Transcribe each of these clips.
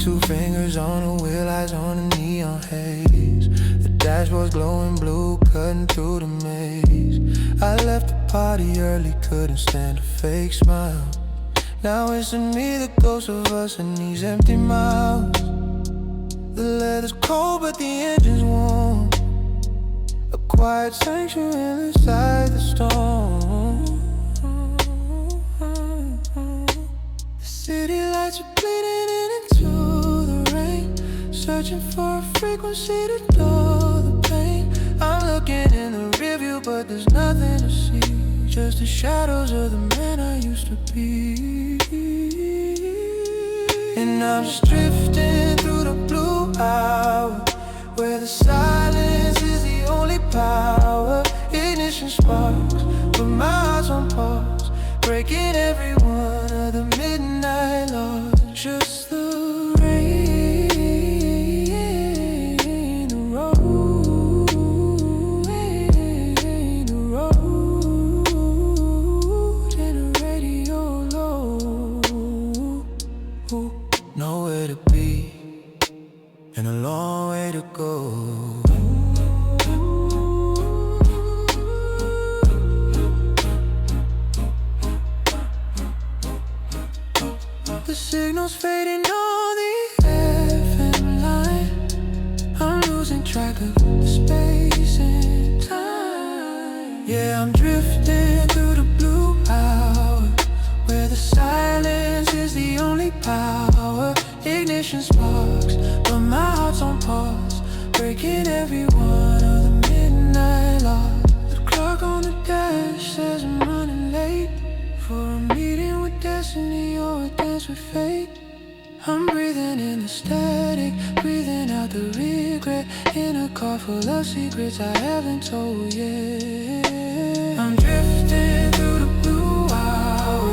Two fingers on the wheel, eyes on the neon haze. The dashboard's glowing blue, cutting through the maze. I left the party early, couldn't stand a fake smile. Now it's me, the ghost of us in these empty miles. The leather's cold but the engine's warm, a quiet sanctuary inside the storm. The city lights are bleeding into the rain, searching for a frequency to dull the pain. I'm looking in the rearview but there's nothing to see, just the shadows of the man I used to be. And I'm just drifting through the blue hour, where the silence is the only power. Ignition sparks, but my heart's on pause, breaking every one of the midnight laws. Just the rain, the road, the road, and the radio low. Nowhere to be, and a long way to go. The signal's fading on the FM line. I'm losing track of the space and time. Yeah, I'm drifting through the blue hour, where the silence is the only power. Ignition sparks, but my heart's on pause, breaking every one of the midnight laws. The clock on the dash says I'm running late for a meeting with destiny or a dance with fate. I'm breathing in the static, breathing out the regret, in a car full of secrets I haven't told yet. I'm drifting through the blue hour,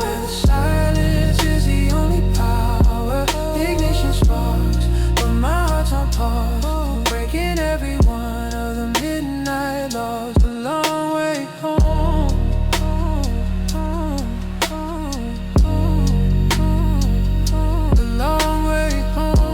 where the silence is the only power. Ignition sparks, but my heart's on pause, breaking every one of the midnight laws. The long way home, the long way home.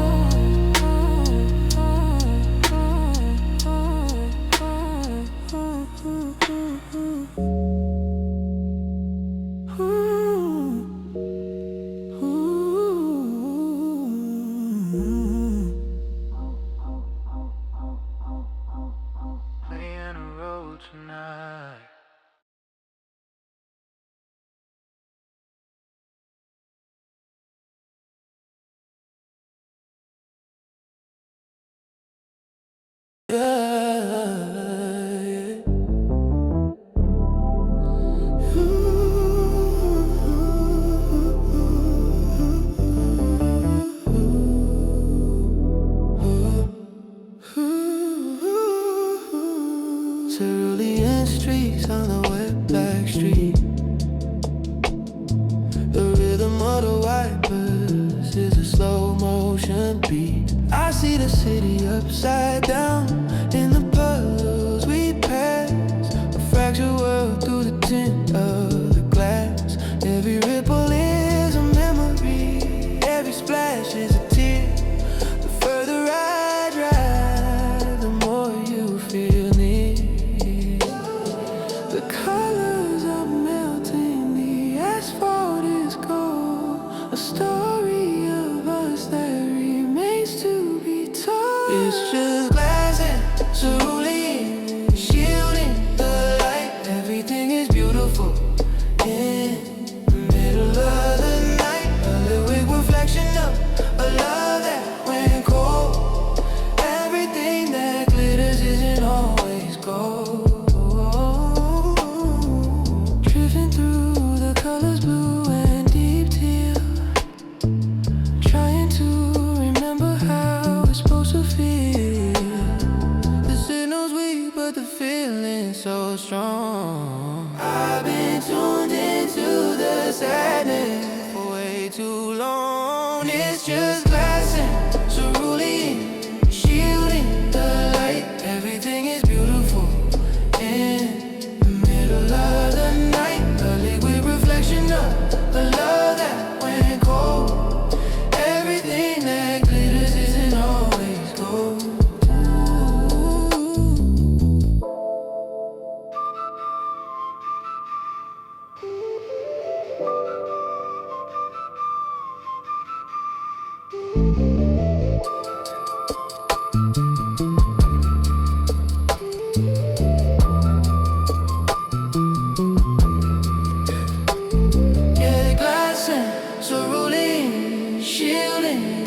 Playing the road tonight. Cerulean streets on the wet black street. The rhythm of the wipers is a slow motion beat. I see the city upside down in the puddles we pass, a fractured world through the tint of the glass. Every ripple is a memory, every splash is a tear. The further I drive, the more you feel near. The colors are melting, the asphalt is gold, a story of us that remains to be told. It's just glass and cerulean, shielding the light. Everything is beautiful in the middle of the night. A lyric reflection of a love that went cold. Everything that glitters isn't always gold. Drifting through the colors blue and deep teal, trying to remember how it's supposed to feel. The signal's weak but the feeling's so strong. I've been tuned into the sadness for way too long. It's just glass and cerulean, shielding the light. Everything is beautiful in the middle of the night. A liquid reflection of a love that went cold. Everything that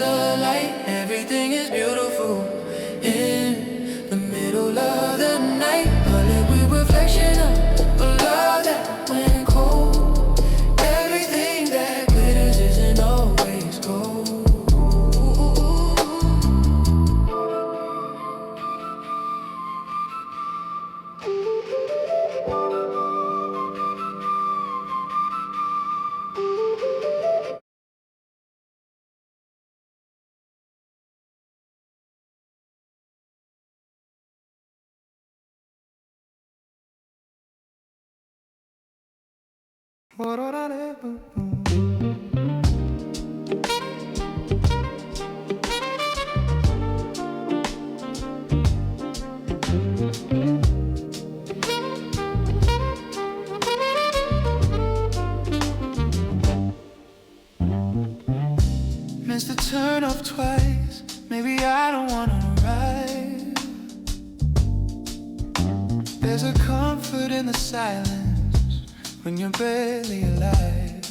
the light, everything is beautiful. In the middle of the night, a liquid reflection of a love that went cold. Everything that glitters isn't always gold. Missed the turn off twice, maybe I don't wanna ride. There's a comfort in the silence when you're barely alive.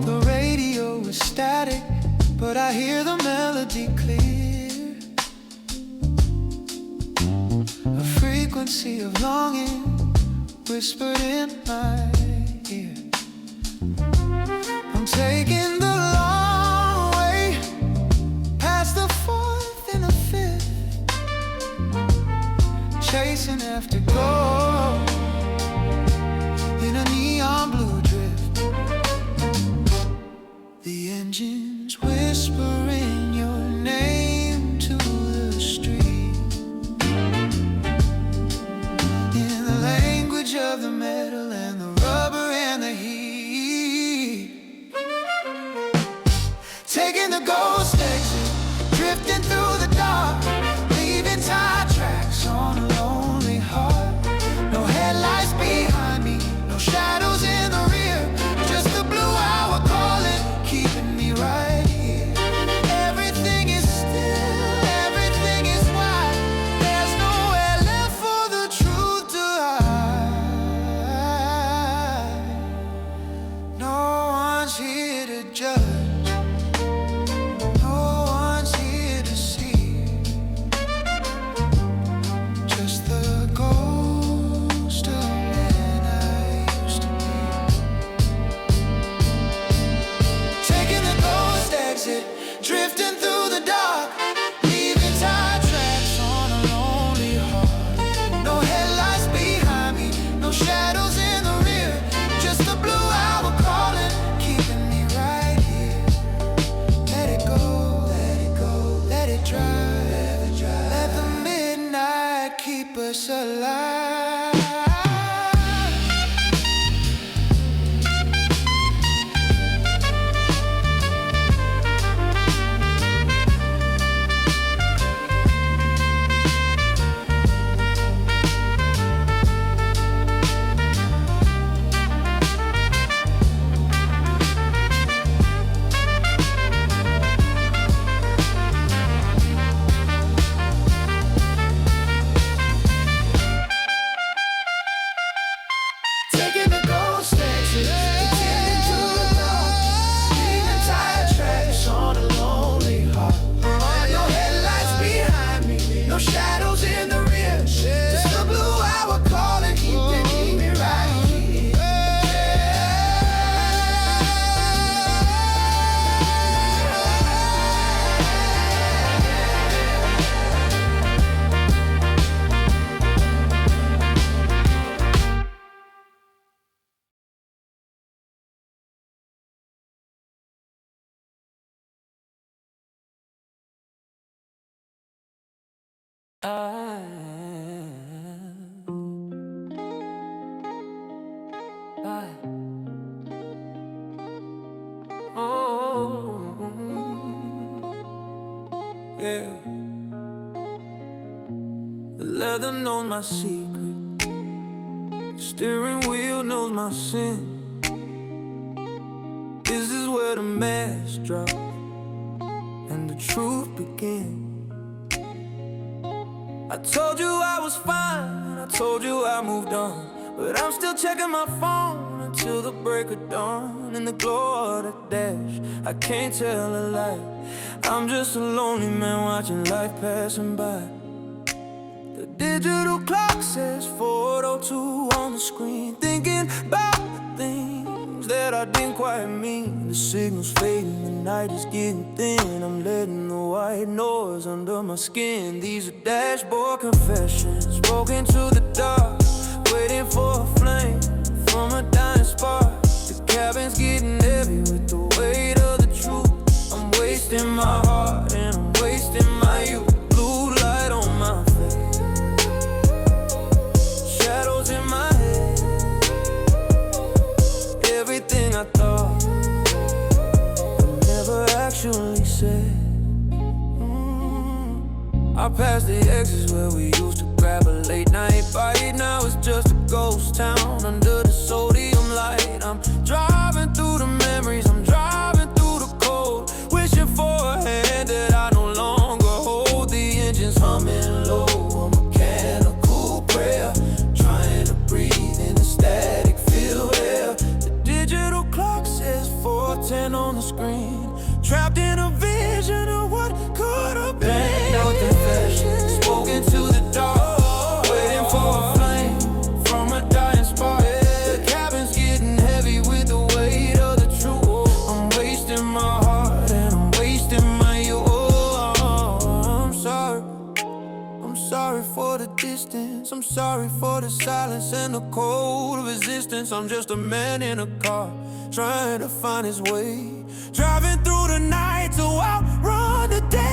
The radio is static, but I hear the melody clear. A frequency of longing whispered in my ear. I'm taking the long way past the 4th and the 5th, chasing after gold in a neon blue drift. The engine's whispering your name to the street in the language of the metal and the rubber and the heat. Taking the ghost exit, drifting through the dark, leaving tire tracks on a lonely heart. No headlights behind me, no shadows in the rear, just the blue hour calling, keeping me right here. Everything is still, everything is white. There's nowhere left for the truth to hide. No one's here to judge, no one's here to see, just the ghost of man I used to be. Taking the ghost exit, drifting through the dark, leaving tire tracks on a lonely heart. No headlights behind me, no shadows in the rear, just the blue hour calling, keeping me right here. Let it go, let it go, let it drive, let it drive. Let the midnight keep us alive. Taking the ghost exit, pretending to the dark, leaving tire tracks on a lonely heart. No headlights behind me, no shadows in the rear, just the blue hour calling, keeping me right here. Yeah. The leather knows my secret, the steering wheel knows my sin. This is where the mask drops and the truth begins. I told you I was fine, I told you I moved on, but I'm still checking my phone and till the break of dawn. In the glow of the dash, I can't tell a lie. I'm just a lonely man watching life passing by. The digital clock says 4:02 on the screen, thinking about the things that I didn't quite mean. The signal's fading, the night is getting thin. I'm letting the white noise under my skin. These are dashboard confessions, spoken to the dark, waiting for a flame from a dying spark. The cabin's getting heavy with the weight of the truth. I'm wasting my heart and I'm wasting my youth. Blue light on my face, shadows in my head. Everything I thought I never actually said. I passed the exits where we used to grab a late night bite. Now it's just a ghost town under the sodium light. I'm driving through the memories, I'm driving through the cold, wishing for a hand that I no longer hold. The engine's humming low, a mechanical prayer, trying to breathe in the static filled air. The digital clock says 4:10 on the screen, trapped in a vision of what could have been. No confession, spoken to the dark, waiting for a flame from a dying spark. The cabin's getting heavy with the weight of the truth. I'm wasting my heart and I'm wasting my youth. I'm sorry for the distance. I'm sorry for the silence and the cold resistance. I'm just a man in a car, trying to find his way, driving through the night to outrun the day.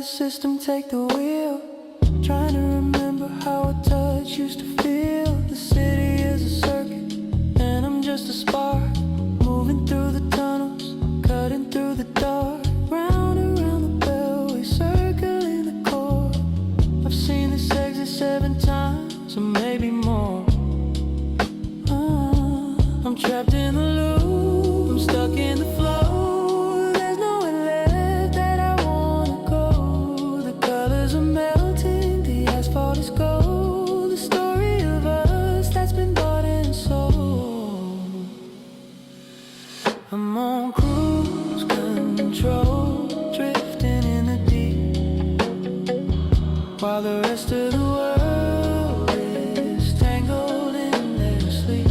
System take the wheel, trying to remember how a touch used to feel. The city is a circuit and I'm just a spark, moving through the tunnels, cutting through the dark, round and round the bellway, circling the core. I've seen this exit 7 times or maybe more. I'm trapped in the loop, I'm stuck in the flow. I'm on cruise control, drifting in the deep, while the rest of the world is tangled in their sleep.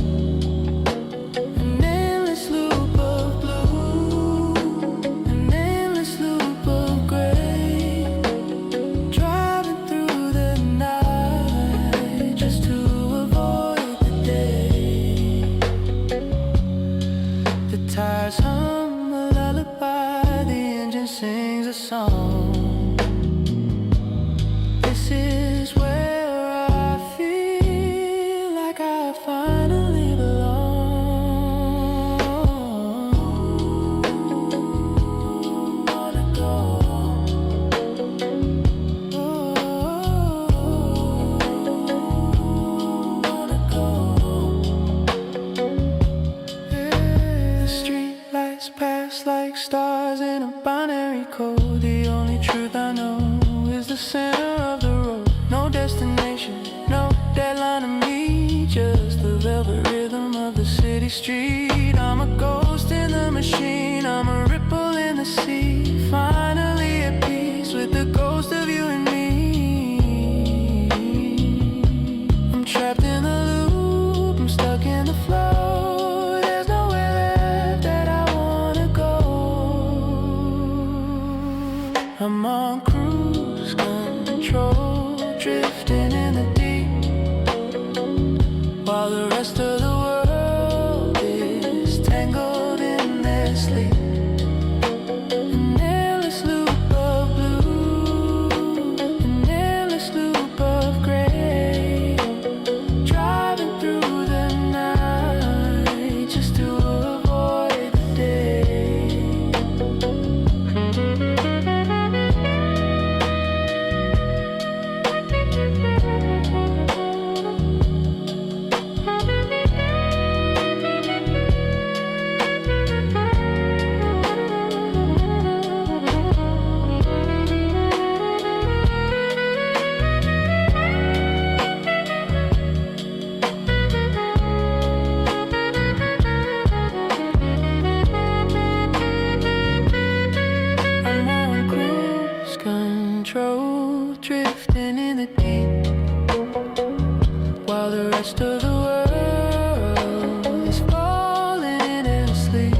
An endless loop of blue, an endless loop of gray, driving through the night just to avoid the day. The tires hum a lullaby, the engine sings a song. This is where I feel like I finally belong. stars in a binary code. The only truth I know is the center of the road. No destination, no deadline to meet, just the velvet rhythm of the city street. I'm a ghost in the machine, I'm a ripple in the sea, finally at peace with the ghost of you and me. I'm trapped in the loop, I'm stuck in the flow. There's nowhere left that I wanna go. I'm on cruise control, drifting in the deep, while the rest of the world is tangled in their sleep. An endless loop of blue, an endless loop of gray, driving through the night just to avoid the day. Control, drifting in the deep, while the rest of the world is falling in asleep.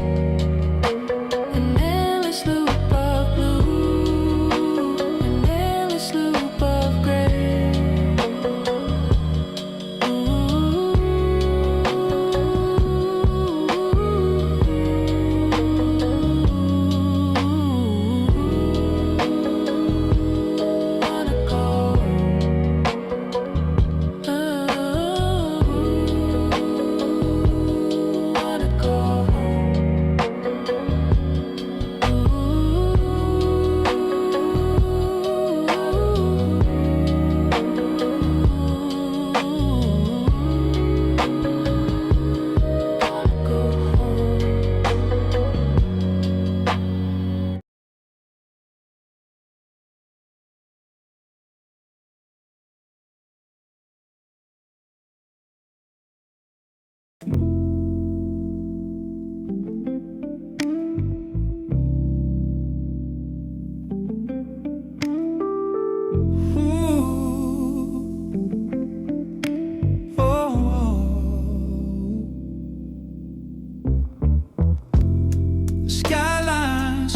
An endless loop of blue, an endless loop of gray.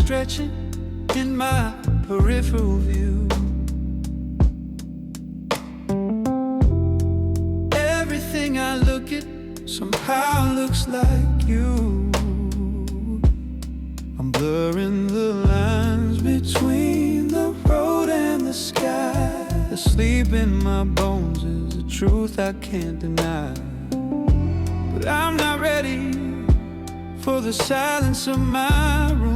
Stretching in my peripheral view, everything I look at somehow looks like you. I'm blurring the lines between the road and the sky. The sleep in my bones is the truth I can't deny. But I'm not ready for the silence of my room.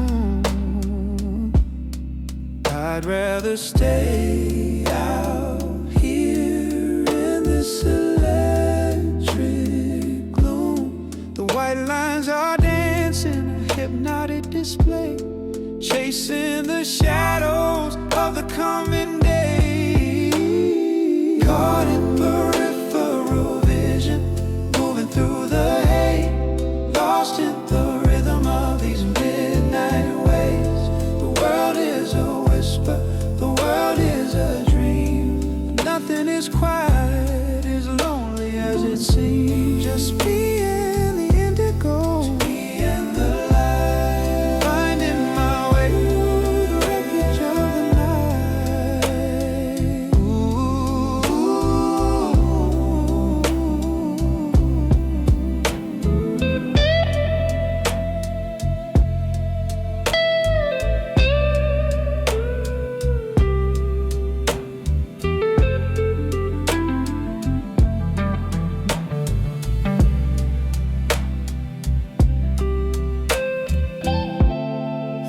I'd rather stay out here in this electric gloom. The white lines are dancing, a hypnotic display, chasing the shadows of the coming day. Caught in peripheral vision, moving through the hay, lost in the rhythm of these midnight waves. The world is a whisper, the world is a dream. Nothing is quite as lonely as it seems. Just me and the indigo, just me and the light, finding my way through the wreckage of the night.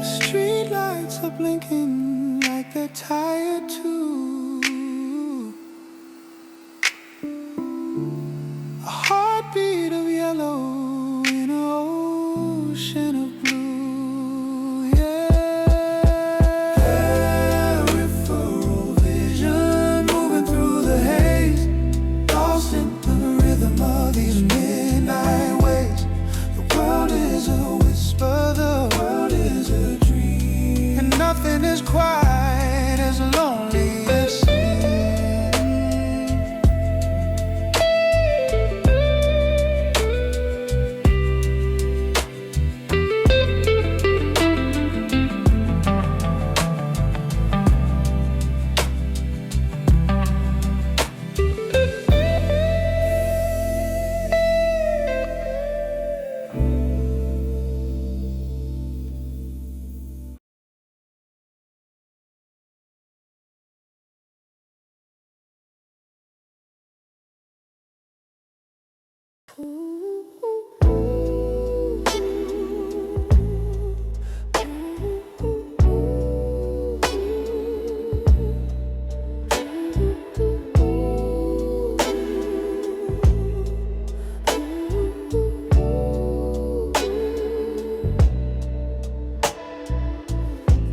Streetlights are blinking like they're tired too. A heartbeat of yellow in an ocean of blue, yeah. nothing is quite as lonely as sin.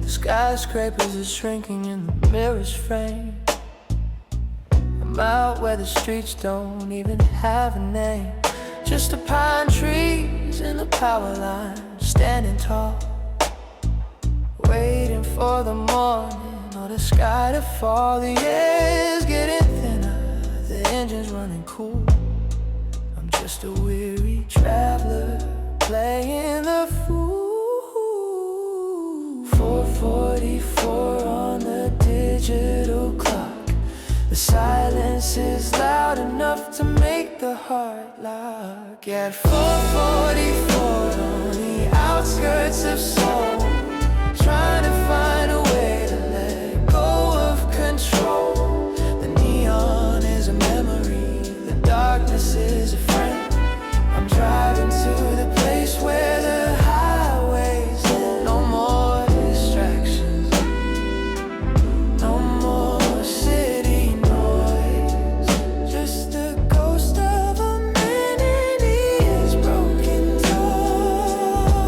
Skyscrapers are shrinking in the mirror's frame. I'm out where the streets don't even have a name. Just the pine trees and the power line, standing tall, waiting for the morning or the sky to fall. The air's getting thinner, the engine's running cool. I'm just a weary traveler playing the fool. 4:44 on the digital clock. The silence is loud enough to make the heart lock. At 4:44 on the outskirts of soul, trying to find a way to let go of control. The neon is a memory, the darkness is a friend. I'm driving to the place where the highways end. No more distractions, no more city noise, just the ghost of a man in his broken toys.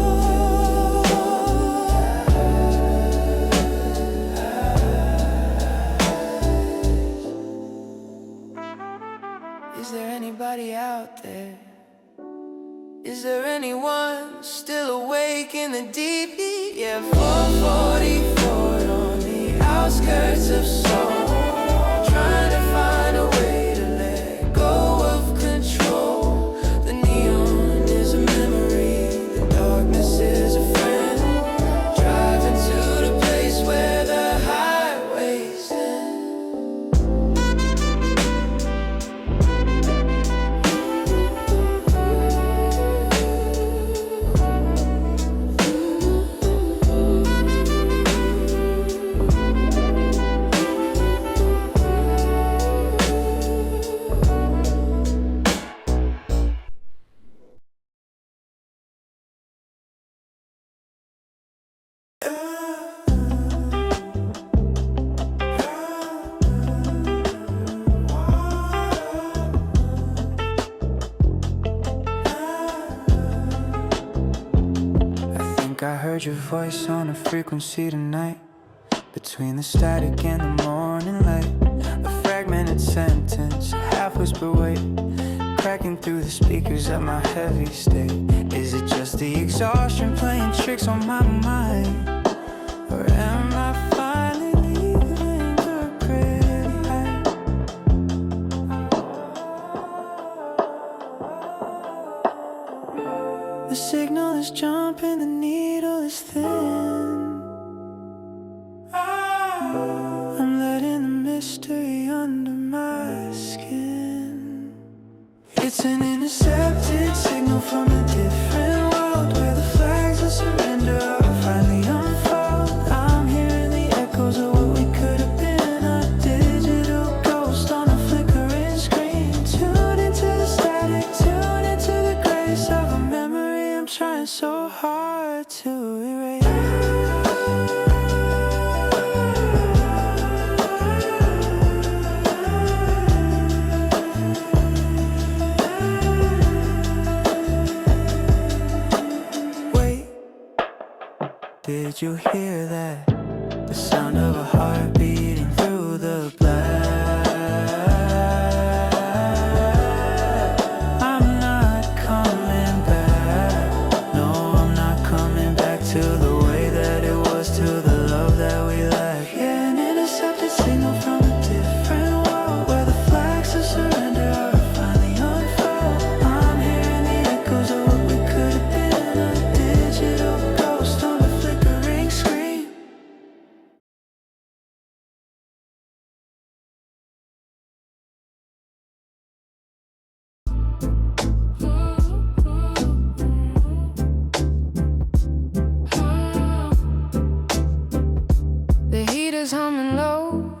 Is there anybody out there? Is there anyone still awake in the deep heat? Yeah, 4:44 on the outskirts of soul, trying to find a way to let go of control. The neon is a memory, the darkness is a friend. Driving to the place where the highways end. I heard your voice on a frequency tonight, between the static and the morning light. A fragmented sentence, half whisper wait, cracking through the speakers of my heavy state. Is it just the exhaustion playing tricks on my mind, or am I finally leaving the pretty height? The signal is jumping, the needle is thin. I'm letting the mystery under my skin. It's an intercepted signal from a different world, where the flags of surrender are finally unfold. I'm hearing the echoes of what we could have been, a digital ghost on a flickering screen. Tuned into the static, tuned into the grace of a memory I'm trying so hard to erase. Wait, did you hear that? The sound of a heart beating through the black. I'm not coming back. No, I'm not coming back to the way that it was, to the love that is humming low,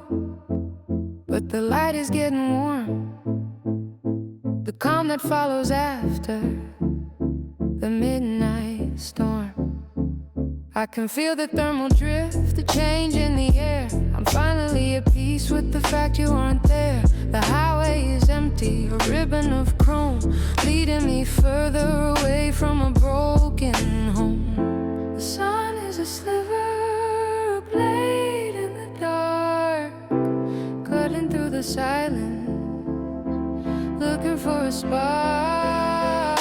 but the light is getting warm. The calm that follows after the midnight storm. I can feel the thermal drift, the change in the air. I'm finally at peace with the fact you aren't there. The highway is empty, a ribbon of chrome leading me further away from a broken home. The sun is a sliver, a blade in the dark, cutting through the silence, looking for a spark.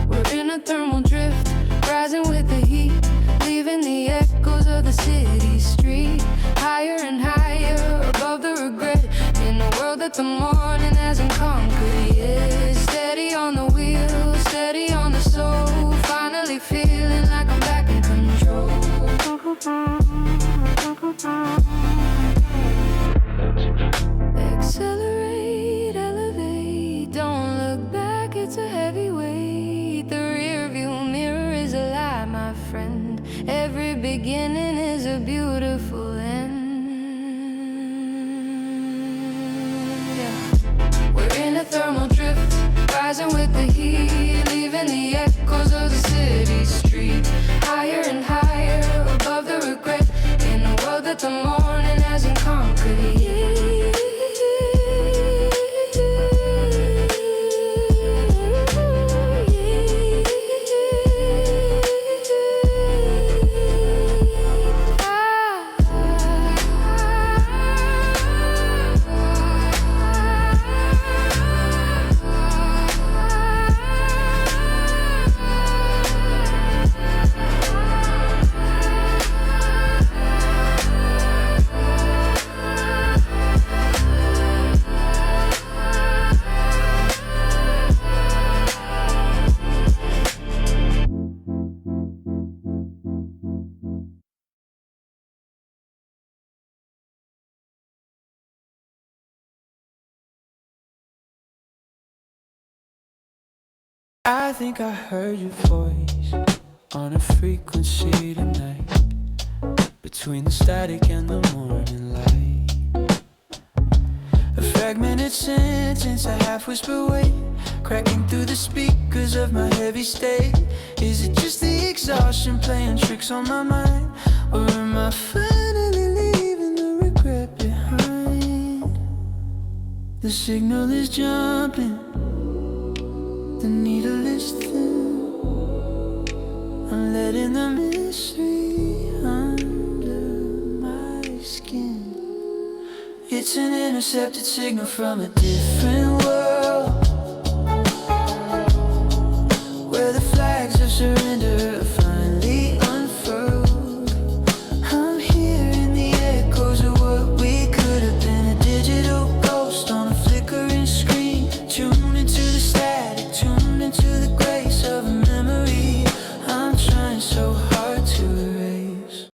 We're in a thermal drift, rising with the heat, leaving the echoes of the city street. Higher and higher, above the regret, in a world that the morning hasn't conquered yet. Steady on the wheel, steady on the soul, finally feeling like I'm back in control. Accelerate, elevate, don't look back, it's a heavy weight. The rear view mirror is a lie, my friend. Every beginning is a beautiful end. Yeah. We're in a thermal drift, rising with the heat, leaving the echoes of the city street. Higher and higher, above the regret, in a world that the morning hasn't conquered yet. I think I heard your voice on a frequency tonight, between the static and the morning light. A fragmented sentence, a half-whisper wait, cracking through the speakers of my heavy state. Is it just the exhaustion playing tricks on my mind, or am I finally leaving the regret behind? The signal is jumping, the needle is thin, I'm letting the mystery under my skin. It's an intercepted signal from a different world, where the flags of surrender are finally unfurled. I'm hearing the echoes of what we could have been, a digital ghost on a flickering screen, tuned into the static, tuned into the grace of a memory I'm trying so hard to erase.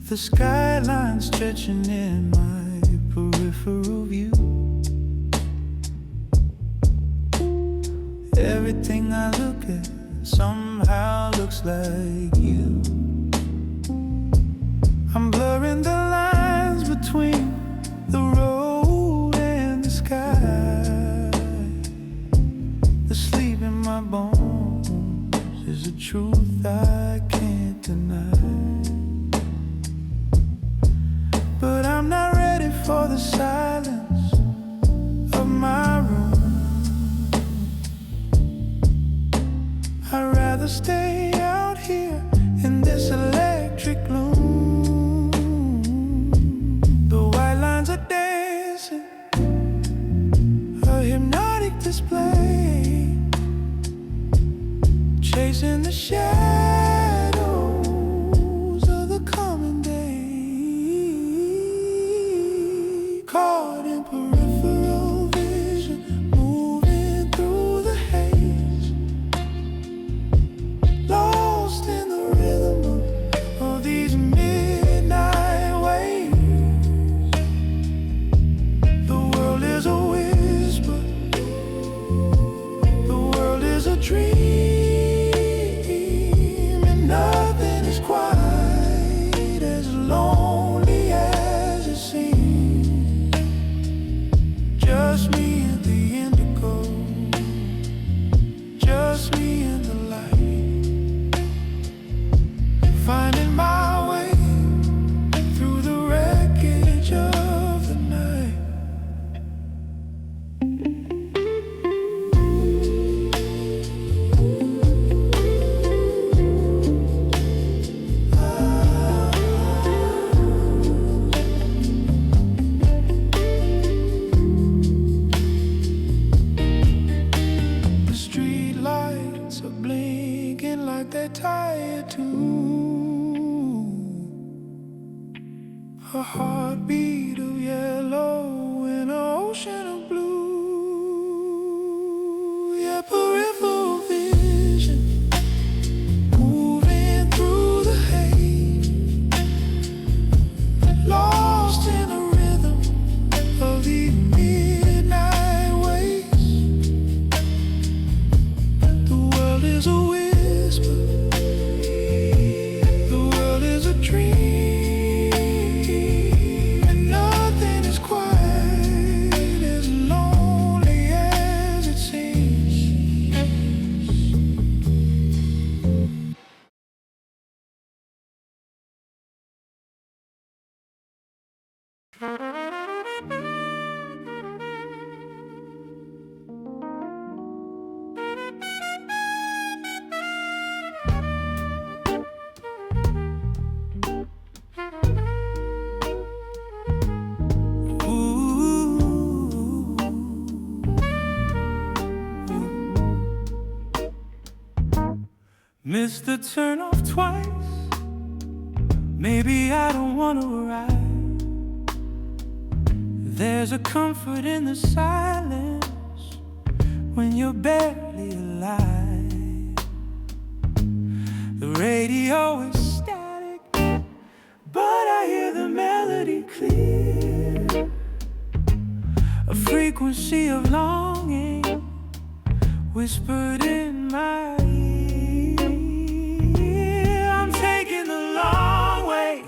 The skyline stretching in my peripheral view. Everything I look at somehow looks like you. I'm blurring the lines between the road and the sky. The sleep in my bones is a truth I can't deny. But I'm not ready for the silence of my room. I'd rather stay out here in this electric gloom. The white lines are dancing, a hypnotic display, chasing the shadows of the coming day. Caught in peripheral Missed the turn off twice. Maybe I don't want to arrive. There's a comfort in the silence when you're barely alive. The radio is static, but I hear the melody clear. A frequency of longing whispered in my ear. I'm taking the long way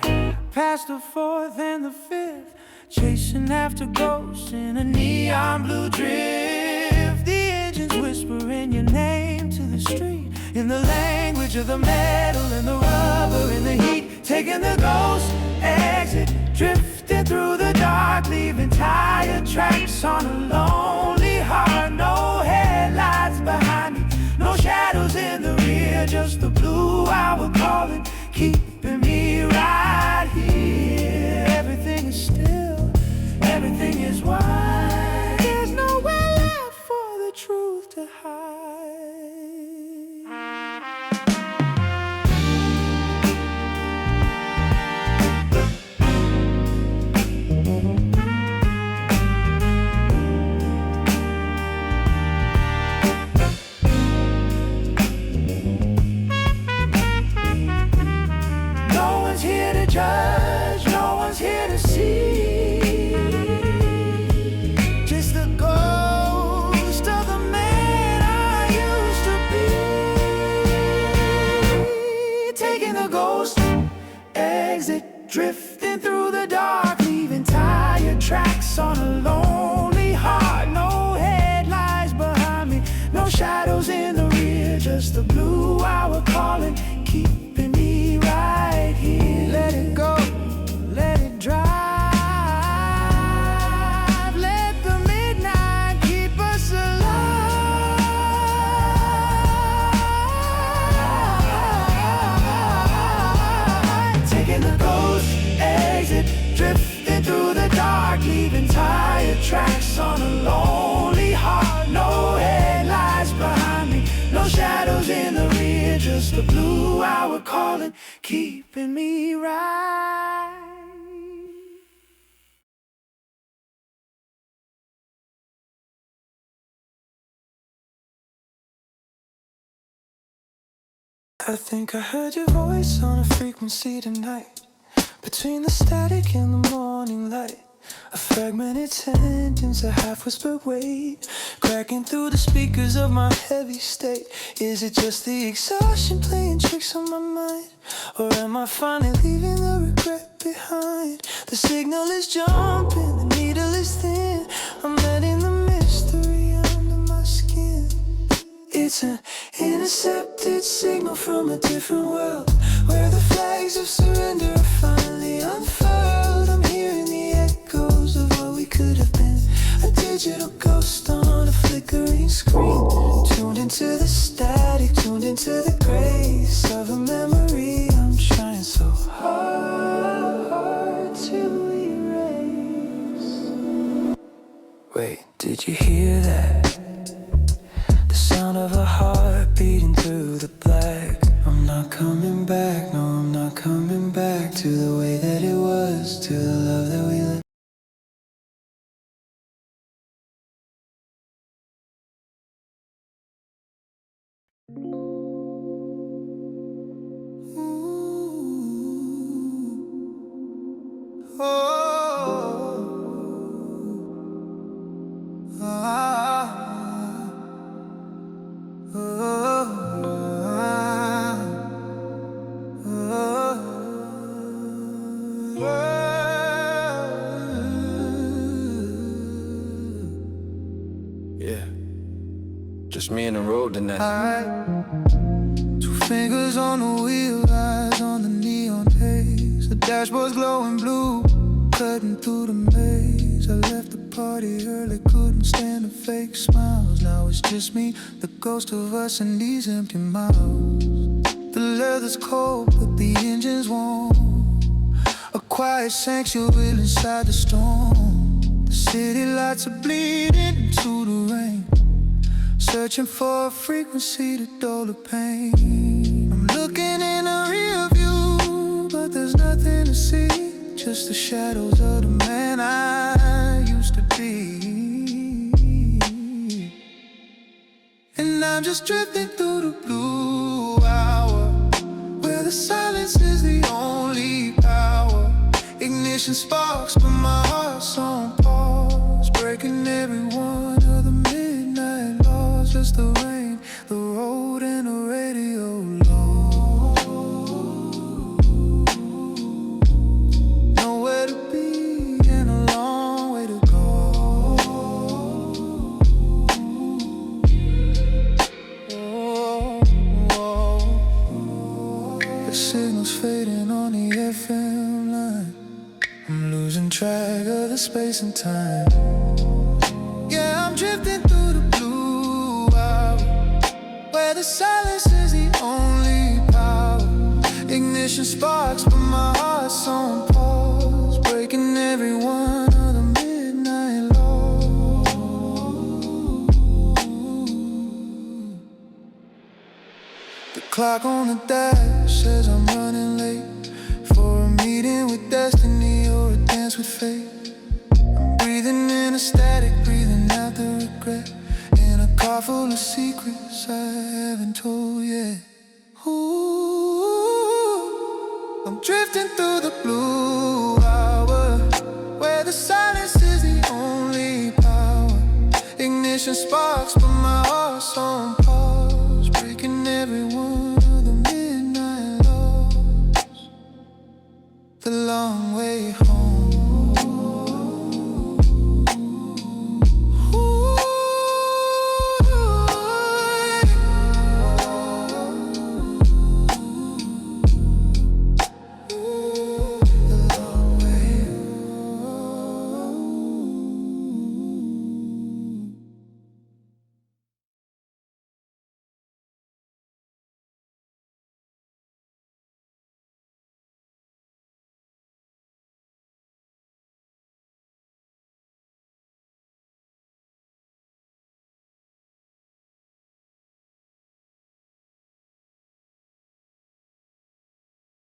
past the fourth and the fifth, chasing after ghosts in a neon blue drift. The engines whispering your name to the street in the language of the metal and the rubber and the heat. Taking the ghost exit, drifting through the dark, leaving tire tracks on a lonely heart. No headlights behind me, no shadows in the rear, just the blue hour calling, keeping me right here. Everything is still, everything is white. There's nowhere left for the truth to hide. No one's here to judge, no one's here to see. Just the ghost of the man I used to be. Taking the ghost exit, drifting through the dark, leaving tire tracks on a lonely heart. No headlights behind me, no shadows in the rear, just the blue hour calling, keeping me right here. Let it go, let it drive. Let the midnight keep us alive. Taking the ghost exit, drifting through the dark, leaving tire tracks on a lonely heart. No headlights behind me, no shadows in the rear, just the blue hour calling, keeping me right. I think I heard your voice on a frequency tonight, between the static and the morning light. A fragmented sentence, a half-whispered wait, cracking through the speakers of my heavy state. Is it just the exhaustion playing tricks on my mind, or am I finally leaving the regret behind? The signal is jumping, the needle is thin, I'm letting the mystery under my skin. It's an intercepted signal from a different world, where the flags of surrender are finally unfurled. I'm hearing the echoes of what we could have been, a digital ghost on a flickering screen, tuned into the static, tuned into the grace of a memory I'm trying so hard to erase. Wait, did you hear that? The sound of a heart beating through the black. I'm not coming back, no, I'm not coming back to the way that it was, to the love that we lived. Yeah, just me and the road tonight. Two fingers on the wheel, eyes on the neon haze. The dashboard's glowing blue, cutting through the maze. I left the party early, couldn't stand the fake smiles. Now it's just me, the ghost of us, and these empty miles. The leather's cold, but the engine's warm. A quiet sanctuary inside the storm. The city lights are bleeding into the rain, searching for a frequency to dull the pain. I'm fantasy, just the shadows of the man I used to be. And I'm just drifting through the blue hour, where the silence is the only power. Ignition sparks, but my heart's on pause, breaking every one of the midnight laws. Just the rain, the road, and the radio low. Nowhere to be and a long way to go. The signal's fading on the FM line. I'm losing track of the space and time. Yeah, I'm drifting through the blue hour, where the silence is the only power. Ignition sparks, but my heart's on pause, breaking every one of the midnight laws. The clock on the dash says I'm running late for a meeting with destiny or a dance with fate. I'm breathing in a static, breathing out the regret, in a car full of secrets I haven't told yet. Ooh, I'm drifting through the blue hour, where the silence is the only power. Ignition sparks, but my heart's on pause, breaking every